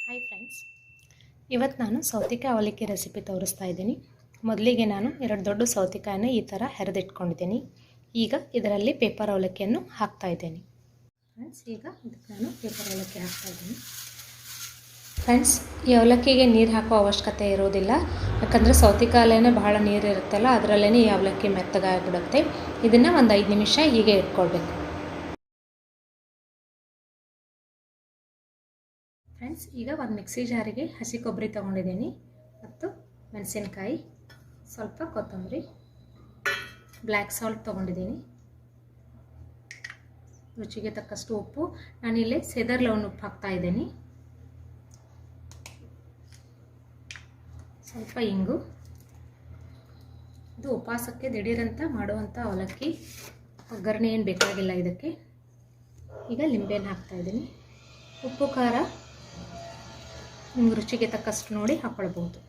Hi friends, ಇವತ್ತು ನಾನು ಸೌತೆಕಾಯಿ ಅವಲಕ್ಕಿ ರೆಸಿಪಿ ತೋರಿಸ್ತಾ ಇದ್ದೀನಿ. ಮೊದಲಿಗೆ ನಾನು 2 ದೊಡ್ಡ ಸೌತೆಕಾಯಿನ ಈ ಥರ ಹೆರೆದಿಟ್ಕೊಂಡಿದ್ದೀನಿ. ಈಗ ಇದರಲ್ಲಿ ಪೇಪರ್ ಅವಲಕ್ಕಿಯನ್ನು ಹಾಕ್ತಾ ಇದ್ದೀನಿ. ಫ್ರೆಂಡ್ಸ್, ಈಗ ಇದಕ್ಕೆ ನಾನು ಪೇಪರ್ ಅವಲಕ್ಕಿ ಹಾಕ್ತಾ ಇದ್ದೀನಿ. ಫ್ರೆಂಡ್ಸ್, ಈ ಅವಲಕ್ಕಿಗೆ ನೀರು ಹಾಕೋ ಅವಶ್ಯಕತೆ ಇರೋದಿಲ್ಲ, ಯಾಕಂದರೆ ಸೌತೆಕಾಯಲ್ಲೇ ಬಹಳ ನೀರು ಇರುತ್ತಲ್ಲ, ಅದರಲ್ಲೇ ಈ ಅವಲಕ್ಕಿ ಮೆತ್ತಗಾಗಿಬಿಡುತ್ತೆ. ಇದನ್ನು ಒಂದು 5 ನಿಮಿಷ ಹೀಗೆ ಇಟ್ಕೊಳ್ಬೇಕು. ಫ್ರೆಂಡ್ಸ್, ಈಗ ಒಂದು ಮಿಕ್ಸಿ ಜಾರಿಗೆ ಹಸಿ ಕೊಬ್ಬರಿ ತೊಗೊಂಡಿದ್ದೀನಿ ಮತ್ತು ಮೆಣಸಿನಕಾಯಿ, ಸ್ವಲ್ಪ ಕೊತ್ತಂಬರಿ, ಬ್ಲ್ಯಾಕ್ ಸಾಲ್ಟ್ ತೊಗೊಂಡಿದ್ದೀನಿ, ರುಚಿಗೆ ತಕ್ಕಷ್ಟು ಉಪ್ಪು. ನಾನಿಲ್ಲಿ ಸೆದರ್ ಲವಣ ಉಪ್ಪು ಹಾಕ್ತಾ ಇದ್ದೀನಿ, ಸ್ವಲ್ಪ ಇಂಗು. ಇದು ಉಪವಾಸಕ್ಕೆ ದಿಢೀರಂತ ಮಾಡುವಂಥ ಅವಲಕ್ಕಿ, ಒಗ್ಗರಣೆ ಏನು ಬೇಕಾಗಿಲ್ಲ ಇದಕ್ಕೆ. ಈಗ ಲಿಂಬೆನ ಹಾಕ್ತಾ ಇದ್ದೀನಿ. ಉಪ್ಪು ಖಾರ ನಿಮ್ಗೆ ರುಚಿಗೆ ತಕ್ಕಷ್ಟು ನೋಡಿ ಹಾಕ್ಕೊಳ್ಬಹುದು.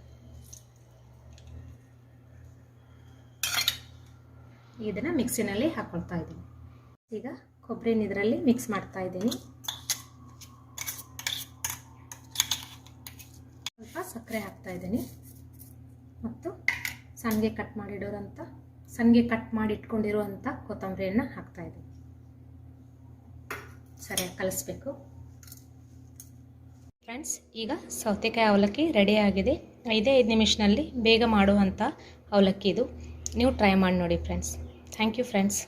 ಇದನ್ನು ಮಿಕ್ಸಿನಲ್ಲಿ ಹಾಕ್ಕೊಳ್ತಾ ಇದ್ದೀನಿ. ಈಗ ಕೊಬ್ಬರಿನ ಇದರಲ್ಲಿ ಮಿಕ್ಸ್ ಮಾಡ್ತಾ ಇದ್ದೀನಿ. ಸ್ವಲ್ಪ ಸಕ್ಕರೆ ಹಾಕ್ತಾ ಇದ್ದೀನಿ ಮತ್ತು ಸಣ್ಣಗೆ ಕಟ್ ಮಾಡಿ ಇಟ್ಕೊಂಡಿರುವಂಥ ಕೊತ್ತಂಬರಿಯನ್ನು ಹಾಕ್ತಾ ಇದ್ದೀನಿ. ಸರಿಯಾಗಿ ಕಲಿಸ್ಬೇಕು. ಫ್ರೆಂಡ್ಸ್, ಈಗ ಸೌತೆಕಾಯಿ ಅವಲಕ್ಕಿ ರೆಡಿಯಾಗಿದೆ. 5 ನಿಮಿಷದಲ್ಲಿ ಬೇಗ ಮಾಡುವಂಥ ಅವಲಕ್ಕಿ ಇದು. ನೀವು ಟ್ರೈ ಮಾಡಿ ನೋಡಿ ಫ್ರೆಂಡ್ಸ್. Thank you friends.